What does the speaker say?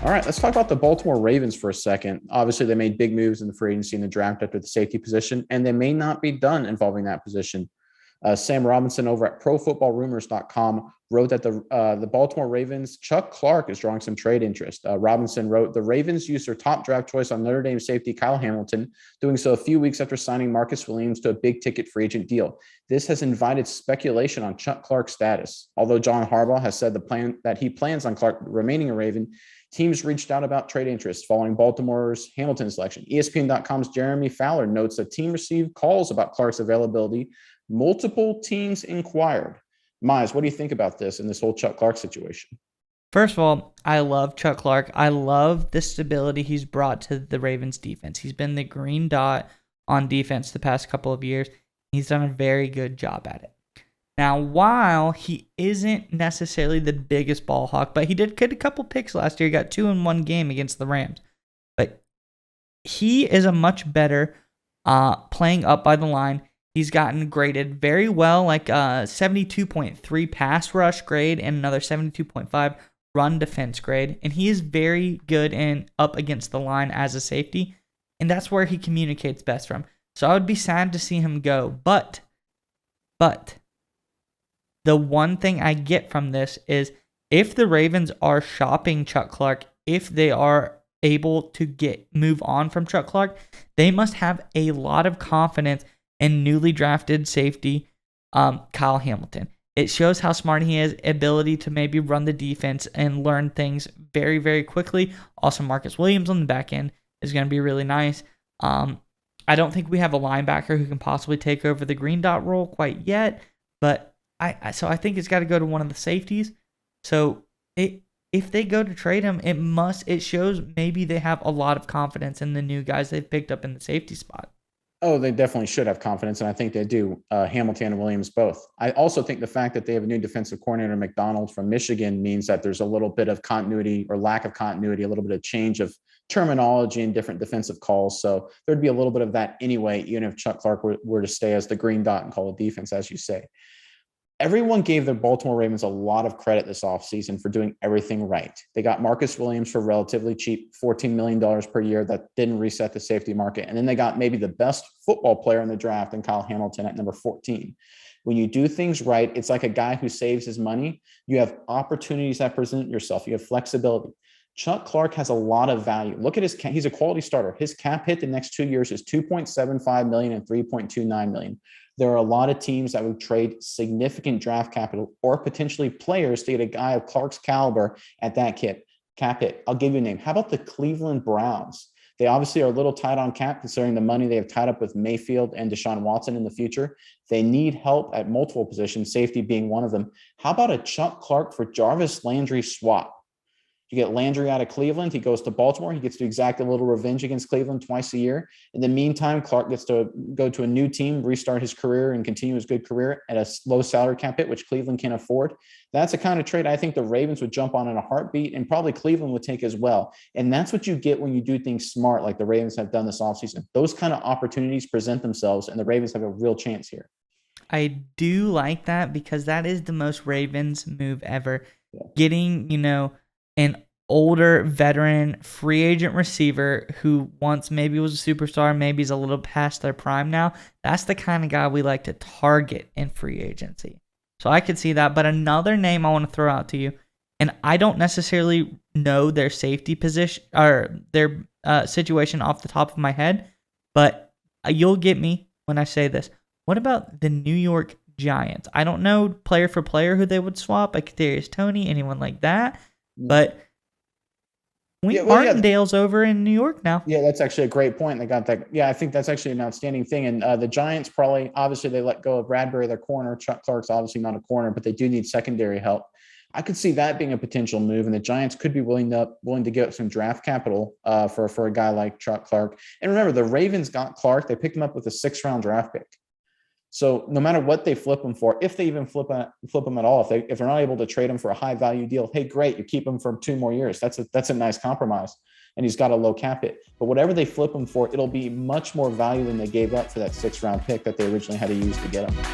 All right, let's talk about the Baltimore Ravens for a second. Obviously, they made big moves in the free agency and the draft after the safety position, and they may not be done involving that position. Sam Robinson over at ProFootballRumors.com wrote that the Baltimore Ravens, Chuck Clark, is drawing some trade interest. Robinson wrote, the Ravens used their top draft choice on Notre Dame safety Kyle Hamilton, doing so a few weeks after signing Marcus Williams to a big-ticket free agent deal. This has invited speculation on Chuck Clark's status. Although John Harbaugh has said that he plans on Clark remaining a Raven, teams reached out about trade interest following Baltimore's Hamilton selection. ESPN.com's Jeremy Fowler notes the team received calls about Clark's availability. Multiple teams inquired. Mize, what do you think about this and this whole Chuck Clark situation? First of all, I love Chuck Clark. I love the stability he's brought to the Ravens defense. He's been the green dot on defense the past couple of years. He's done a very good job at it. Now, while he isn't necessarily the biggest ball hawk, but he did get a couple picks last year. He got 2 in one game against the Rams. But he is a much better playing up by the line. He's gotten graded very well, like 72.3 pass rush grade and another 72.5 run defense grade. And he is very good in up against the line as a safety. And that's where he communicates best from. So I would be sad to see him go. But the one thing I get from this is if the Ravens are shopping Chuck Clark, if they are able to move on from Chuck Clark, they must have a lot of confidence in newly drafted safety Kyle Hamilton. It shows how smart he is, ability to maybe run the defense and learn things very, very quickly. Also, Marcus Williams on the back end is going to be really nice. I don't think we have a linebacker who can possibly take over the green dot role quite yet, but I think it's got to go to one of the safeties. So if they go to trade him, it shows maybe they have a lot of confidence in the new guys they've picked up in the safety spot. Oh, they definitely should have confidence, and I think they do. Hamilton and Williams both. I also think the fact that they have a new defensive coordinator, McDonald from Michigan, means that there's a little bit of continuity or lack of continuity, a little bit of change of terminology and different defensive calls. So there'd be a little bit of that anyway, even if Chuck Clark were to stay as the green dot and call it defense, as you say. Everyone gave the Baltimore Ravens a lot of credit this offseason for doing everything right. They got Marcus Williams for relatively cheap, $14 million per year that didn't reset the safety market. And then they got maybe the best football player in the draft in Kyle Hamilton at number 14. When you do things right, it's like a guy who saves his money. You have opportunities that present yourself. You have flexibility. Chuck Clark has a lot of value. Look at he's a quality starter. His cap hit the next 2 years is $2.75 million and $3.29 million. There are a lot of teams that would trade significant draft capital or potentially players to get a guy of Clark's caliber at that cap hit. I'll give you a name. How about the Cleveland Browns? They obviously are a little tight on cap considering the money they have tied up with Mayfield and Deshaun Watson in the future. They need help at multiple positions, safety being one of them. How about a Chuck Clark for Jarvis Landry swap? You get Landry out of Cleveland. He goes to Baltimore. He gets to exact a little revenge against Cleveland twice a year. In the meantime, Clark gets to go to a new team, restart his career, and continue his good career at a low salary cap hit, which Cleveland can afford. That's the kind of trade I think the Ravens would jump on in a heartbeat, and probably Cleveland would take as well. And that's what you get when you do things smart, like the Ravens have done this offseason. Those kind of opportunities present themselves, and the Ravens have a real chance here. I do like that because that is the most Ravens move ever. Yeah. Getting, an older veteran free agent receiver who once maybe was a superstar, maybe is a little past their prime now. That's the kind of guy we like to target in free agency. So I could see that. But another name I want to throw out to you, and I don't necessarily know their safety position or their situation off the top of my head, but you'll get me when I say this. What about the New York Giants? I don't know player for player who they would swap, like Kadarius Toney, anyone like that, but Martindale's over in New York now. Yeah, that's actually a great point. They got that. Yeah, I think that's actually an outstanding thing. And the Giants obviously they let go of Bradbury, their corner. Chuck Clark's obviously not a corner, but they do need secondary help. I could see that being a potential move, and the Giants could be willing to give up some draft capital for a guy like Chuck Clark. And remember, the Ravens got Clark. They picked him up with a 6th-round draft pick. So no matter what they flip him for, if they even flip him at all, if they're not able to trade him for a high value deal, hey, great, you keep him for 2 more years. That's a nice compromise, and he's got a low cap hit. But whatever they flip him for, it'll be much more value than they gave up for that 6th-round pick that they originally had to use to get him.